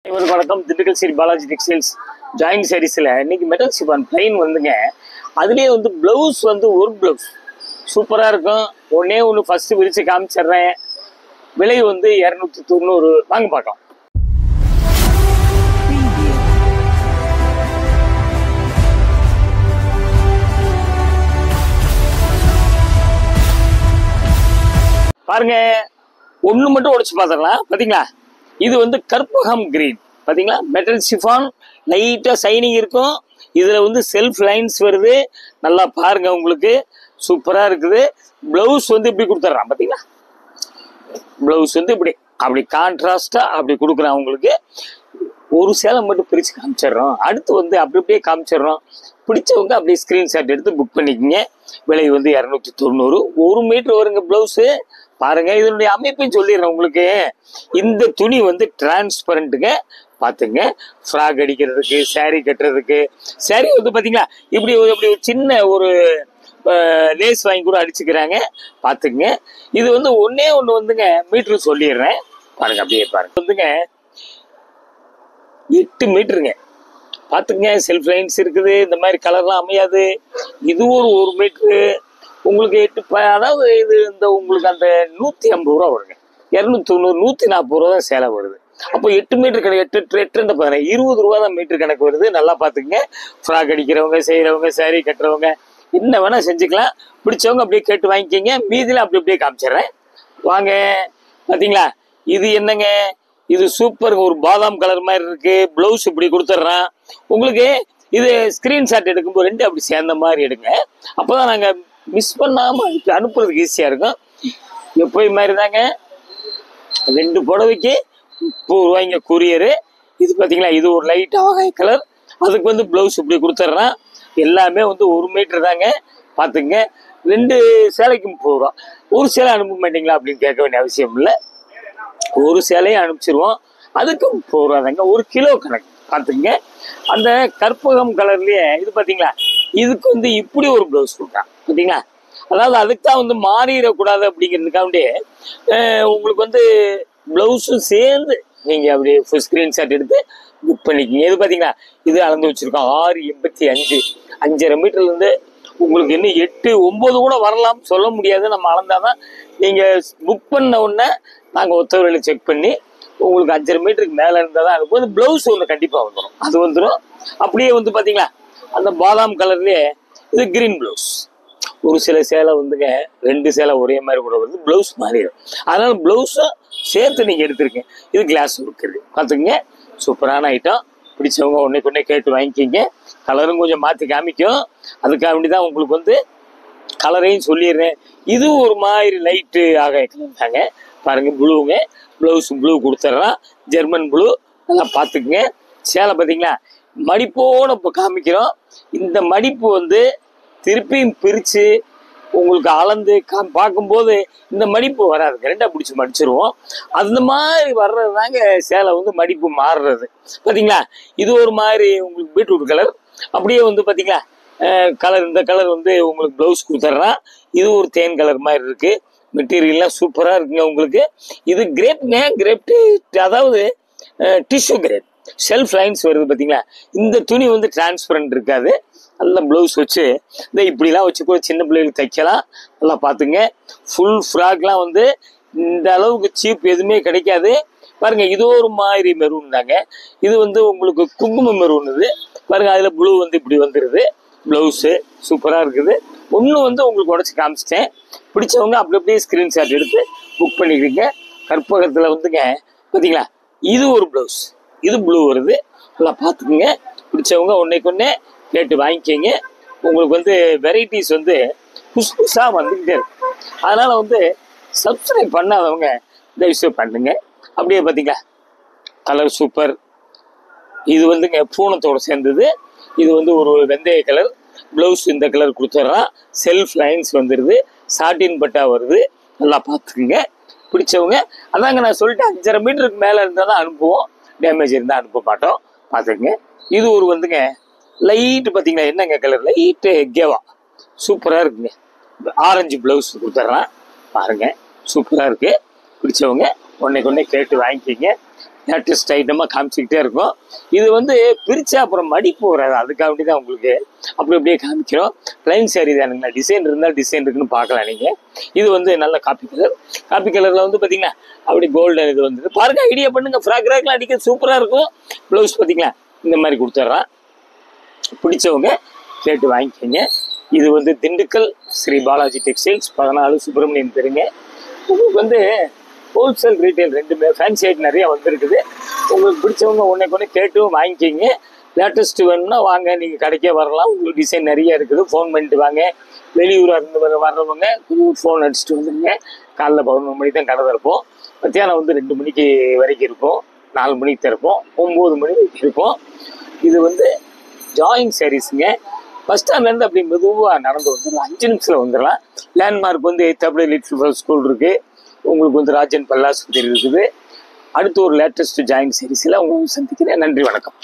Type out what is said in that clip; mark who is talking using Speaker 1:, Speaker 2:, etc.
Speaker 1: இவருக்கு வணக்கம். Dindigul Sri Balaji textiles joint சாரீஸ்ல இன்னைக்கு மெட்டல் சிஃபான் பிளைன் வந்துங்க. அதுலேயே வந்து பிளவுஸ் வந்து ஒரு பிளவுஸ் சூப்பராக இருக்கும். ஒன்னே ஒன்று ஃபர்ஸ்ட் விரிச்சு காமிச்சிடுறேன். விலை வந்து 290. வாங்க பார்க்கலாம். பாருங்க, ஒன்று மட்டும் உடைச்சு பார்த்துடலாம். பார்த்தீங்களா, இது வந்து கற்பகம் கிரீன். பார்த்தீங்களா, மெட்டல் சிஃபான் லைட்டாக சைனிங் இருக்கும். இதில் வந்து செல்ஃப் லைன்ஸ் வருது. நல்லா பாருங்க, உங்களுக்கு சூப்பராக இருக்குது. ப்ளவுஸ் வந்து இப்படி கொடுத்துட்றான். பார்த்தீங்களா, ப்ளவுஸ் வந்து இப்படி அப்படி கான்ட்ராஸ்டாக அப்படி கொடுக்குறான். உங்களுக்கு ஒரு சேலை மட்டும் பிரித்து காமிச்சிடுறோம். அடுத்து வந்து அப்படி அப்படியே காமிச்சிடுறோம். பிடிச்சவங்க அப்படியே ஸ்க்ரீன்ஷாட் எடுத்து புக் பண்ணிக்கோங்க. விலை வந்து 290. 1 மீட்டர் வருங்க ப்ளவுஸு. பாருங்க, இதனுடைய அமைப்பையும் சொல்லிடுறேன் உங்களுக்கு. இந்த துணி வந்து டிரான்ஸ்பரண்ட்டுங்க. பார்த்துங்க, ஃப்ராக் அடிக்கிறதுக்கு, சாரீ கட்டுறதுக்கு. சாரீ வந்து பார்த்தீங்களா, இப்படி ஒரு சின்ன ஒரு லேஸ் வாங்கி கூட அடிச்சுக்கிறாங்க. பார்த்துங்க, இது வந்து ஒன்னே ஒன்று வந்துங்க மீட்ரு சொல்லிடுறேன். பாருங்க, அப்படியே பாருங்க, வந்துங்க 8 மீட்டருங்க. பார்த்துங்க, செல்ஃப் லைன்ஸ் இருக்குது. இந்த மாதிரி கலர்லாம் அமையாது. இது ஒரு மீட்ரு உங்களுக்கு 8, அதாவது இது இந்த உங்களுக்கு அந்த 150 ரூபா வருங்க. 290, 140 ரூபா தான் சேலை வருது. அப்போ 8 மீட்டர் கணக்கு 8 பாருங்க, 20 ரூபா தான் மீட்டர் கணக்கு வருது. நல்லா பார்த்துக்குங்க. ஃப்ராக் அடிக்கிறவங்க, செய்கிறவங்க, சாரீ கட்டுறவங்க என்ன வேணால் செஞ்சுக்கலாம். பிடிச்சவங்க அப்படியே கேட்டு வாங்கிக்கிங்க. மீதியில் அப்படி அப்படியே காமிச்சிடுறேன். வாங்க. பார்த்தீங்களா, இது என்னங்க, இது சூப்பருங்க. ஒரு பாதாம் கலர் மாதிரி இருக்கு. ப்ளவுஸ் இப்படி கொடுத்துட்றான் உங்களுக்கு. இது ஸ்க்ரீன்ஷாட் எடுக்கும்போது 2 அப்படி சேர்ந்த மாதிரி எடுங்க. அப்போ தான் நாங்கள் மிஸ் பண்ணாமல் அதுக்கு அனுப்புறதுக்கு ஈஸியாக இருக்கும். எப்போயும் மாதிரி தாங்க. 2 புடவைக்கு 30 ரூபாய்ங்க கூரியரு. இது பார்த்தீங்களா, இது ஒரு லைட் ஆகாய கலர். அதுக்கு வந்து ப்ளவுஸ் இப்படி கொடுத்துட்றான். எல்லாமே வந்து 1 மீட்டர் தாங்க. பார்த்துங்க, 2 சேலைக்கு 30 ரூபா. ஒரு சேலை அனுப்ப மாட்டீங்களா அப்படின்னு கேட்க வேண்டிய அவசியம் இல்லை. ஒரு சேலையை அனுப்பிச்சிருவோம். அதுக்கு 30 ரூபா தாங்க. 1 கிலோ கணக்கு. பார்த்துங்க, அந்த கற்பகம் கலர்லேயே இது பார்த்தீங்களா, இதுக்கு வந்து இப்படி ஒரு ப்ளவுஸ் கொடுக்குறான். பார்த்தீங்களா, அதாவது அதுக்கு தான் வந்து மாறிடக்கூடாது அப்படிங்கிறதுக்காண்டி உங்களுக்கு வந்து ப்ளவுஸும் சேர்ந்து நீங்கள் அப்படி ஃபுல் ஸ்க்ரீன்ஷாட் எடுத்து புக் பண்ணிக்கிங்க. இது பார்த்தீங்களா, இது அளந்து வச்சுருக்கோம். 6.85, 5.5 மீட்டர்லேருந்து உங்களுக்கு இன்னும் 8, 9 கூட வரலாம், சொல்ல முடியாது. நம்ம அளந்தாதான் நீங்கள் புக் பண்ண உடனே நாங்கள் ஒத்தவர்களை செக் பண்ணி உங்களுக்கு 5.5 மீட்டருக்கு மேலே இருந்தால் தான் அனுப்பும். அந்த ப்ளவுஸ் ஒன்று கண்டிப்பாக வந்துடும். அது வந்துடும். அப்படியே வந்து பார்த்தீங்களா, அந்த பாதாம் கலர்லேயே இது கிரீன் ப்ளவுஸ். ஒரு சில சேலை வந்துங்க 2 சேலை ஒரே மாதிரி கூட வந்து ப்ளவுஸ் மாறிடும். அதனால ப்ளவுஸும் சேர்த்து நீங்கள் எடுத்துருக்கீங்க. இது கிளாஸ் இருக்குது. பார்த்துக்குங்க, சூப்பரான ஐட்டம். பிடிச்சவங்க ஒன்றைக்கு கேட்டு வாங்கிக்கிங்க. கலரும் கொஞ்சம் மாற்றி காமிக்கும். அதுக்காக வேண்டி தான் உங்களுக்கு வந்து கலரையும் சொல்லிடுறேன். இது ஒரு மாதிரி லைட்டு ஆக தாங்க. பாருங்க, ப்ளூங்க. ப்ளவுஸ் ப்ளூ கொடுத்துட்றான், ஜெர்மன் ப்ளூ. நல்லா பார்த்துக்குங்க. சேலை பார்த்தீங்களா, மடிப்போடு இப்போ காமிக்கிறோம். இந்த மடிப்பு வந்து திருப்பியும் பிரித்து உங்களுக்கு அளந்து பார்க்கும்போது இந்த மடிப்பு வராதுங்க. 2 பிடிச்சி மடிச்சிருவோம். அந்த மாதிரி வர்றது தாங்க சேலை வந்து மடிப்பு மாறுறது. பார்த்தீங்களா, இது ஒரு மாதிரி உங்களுக்கு பீட்ரூட் கலர். அப்படியே வந்து பார்த்தீங்களா கலர், இந்த கலர் வந்து உங்களுக்கு ப்ளவுஸ் கொடுத்துட்றான். இது ஒரு தேன் கலர் மாதிரி இருக்குது. மெட்டீரியல்லாம் சூப்பராக இருக்குங்க உங்களுக்கு. இது கிரேப்ங்க, கிரேப்டு, அதாவது டிஷ்யூ கிரேப். செல்ஃப் லைன்ஸ் வருது. பார்த்தீங்களா, இந்த துணி வந்து டிரான்ஸ்பரண்ட் இருக்காது. நல்ல ப்ளவுஸ் வச்சு இந்த இப்படிலாம் வச்சு கூட சின்ன பிள்ளைகளுக்கு தைக்கலாம். நல்லா பார்த்துங்க. ஃபுல் ஃப்ராக்லாம் வந்து இந்த அளவுக்கு சீப் எதுவுமே கிடைக்காது. பாருங்க, இது ஒரு மாதிரி மெரூன் தாங்க. இது வந்து உங்களுக்கு குங்கும மெரூன். இது பாருங்க, அதில் ப்ளூ வந்து இப்படி வந்துடுது. ப்ளவுஸு சூப்பராக இருக்குது. ஒன்று வந்து உங்களுக்கு உடச்சி காமிச்சிட்டேன். பிடிச்சவங்க அப்படி அப்படியே ஸ்க்ரீன்ஷாட் எடுத்து புக் பண்ணிக்கிறீங்க. கற்பகத்தில் வந்துங்க பார்த்தீங்களா, இது ஒரு ப்ளவுஸ். இது ப்ளூ வருது. நல்லா பார்த்துக்குங்க. பிடிச்சவங்க ஒன்றைக்கு கேட்டு வாங்கிக்கிங்க. உங்களுக்கு வந்து வெரைட்டிஸ் வந்து புதுசாக வந்துக்கிட்டே இருக்கு. அதனால் வந்து சப்ஸ்கிரைப் பண்ணாதவங்க தயவுசெய்து பண்ணுங்க. அப்படியே பார்த்தீங்களா, கலர் சூப்பர். இது வந்துங்க பூனத்தோடு சேர்ந்தது. இது வந்து ஒரு வெந்தய கலர். ப்ளவுஸ் இந்த கலர் கொடுத்துட்றான். செல்ஃப் லைன்ஸ் வந்துடுது. சாட்டின் பட்டா வருது. நல்லா பார்த்துக்குங்க. பிடிச்சவங்க அதாங்க நான் சொல்லிட்டேன், 5.5 மீட்டருக்கு மேலே இருந்தால் தான் அனுப்புவோம். டேமேஜ் இருந்தால் அனுப்ப மாட்டோம். பார்த்துக்குங்க. இது ஒரு வந்துங்க லைட்டு. பார்த்தீங்களா, என்னங்க கலர், லைட்டு கேவா. சூப்பராக இருக்குங்க. ஆரஞ்சு ப்ளவுஸ் கொடுத்துட்றான். பாருங்க, சூப்பராக இருக்குது. பிடிச்சவங்க ஒன்றைக்கு கேட்டு வாங்கிக்கிங்க. லேட்டஸ்ட் ஐட்டமாக காமிச்சிக்கிட்டே இருக்கும். இது வந்து பிரித்தா அப்புறம் மடிப்பு வராது, அதுக்காக வேண்டி தான் உங்களுக்கு அப்படி அப்படியே காமிக்கிறோம். ப்ளைன் சாரீ தானுங்களா, டிசைன் இருந்தால் டிசைன் இருக்குன்னு பார்க்கலாம் நீங்கள். இது வந்து நல்ல காப்பி கலரில் வந்து பார்த்தீங்கன்னா அப்படி கோல்டன் இது வந்து பாருங்க, ஐடியா பண்ணுங்கள். ஃப்ராக் ரேக்லாம் அடிக்க சூப்பராக இருக்கும். ப்ளவுஸ் பார்த்தீங்களா இந்த மாதிரி கொடுத்துட்றான். பிடிச்சவங்க கேட்டு வாங்கிக்கோங்க. இது வந்து திண்டுக்கல் ஸ்ரீ பாலாஜி டெக்ஸ்டைல்ஸ் 14 சுப்பிரமணியன் தெருங்க. உங்களுக்கு வந்து ஹோல்சேல் ரீட்டைல் ரெண்டுமே ஃபேன்சி ஐட்டம் நிறையா வந்திருக்குது. உங்களுக்கு பிடிச்சவங்க ஒன்றைக்கு கேட்டும் வாங்கிக்கிங்க. லேட்டஸ்ட்டு வேணும்னா வாங்க, நீங்கள் கடைக்கே வரலாம். உங்களுக்கு டிசைன் நிறைய இருக்குது. ஃபோன் பண்ணிட்டு வாங்க. வெளியூராக இருந்து வர்றவங்க ஃபோன் அடிச்சுட்டு வந்துடுங்க. காலைல 11 மணிக்கு தான் கடை திறப்போம். மத்தியானம் வந்து 2 மணிக்கு வரைக்கும் இருக்கும். 4 மணிக்கு திறப்போம். 9 மணி வரைக்கும் இருக்கும். இது வந்து ஜாயிங் சாரீஸுங்க. பஸ் ஸ்டாண்ட்லேருந்து அப்படி மெதுவாக நடந்து வந்துடலாம், 5 நிமிஷத்தில் வந்துடலாம். லேண்ட்மார்க் வந்து 8 லிட்டில் ஸ்கூல் இருக்குது. உங்களுக்கு வந்து ராஜன் பல்லாஸ்பத்திரி இருக்குது. அடுத்து ஒரு லேட்டஸ்ட் ஜாயிங் சாரீஸில் உங்களுக்கு சந்திக்கிறேன். நன்றி, வணக்கம்.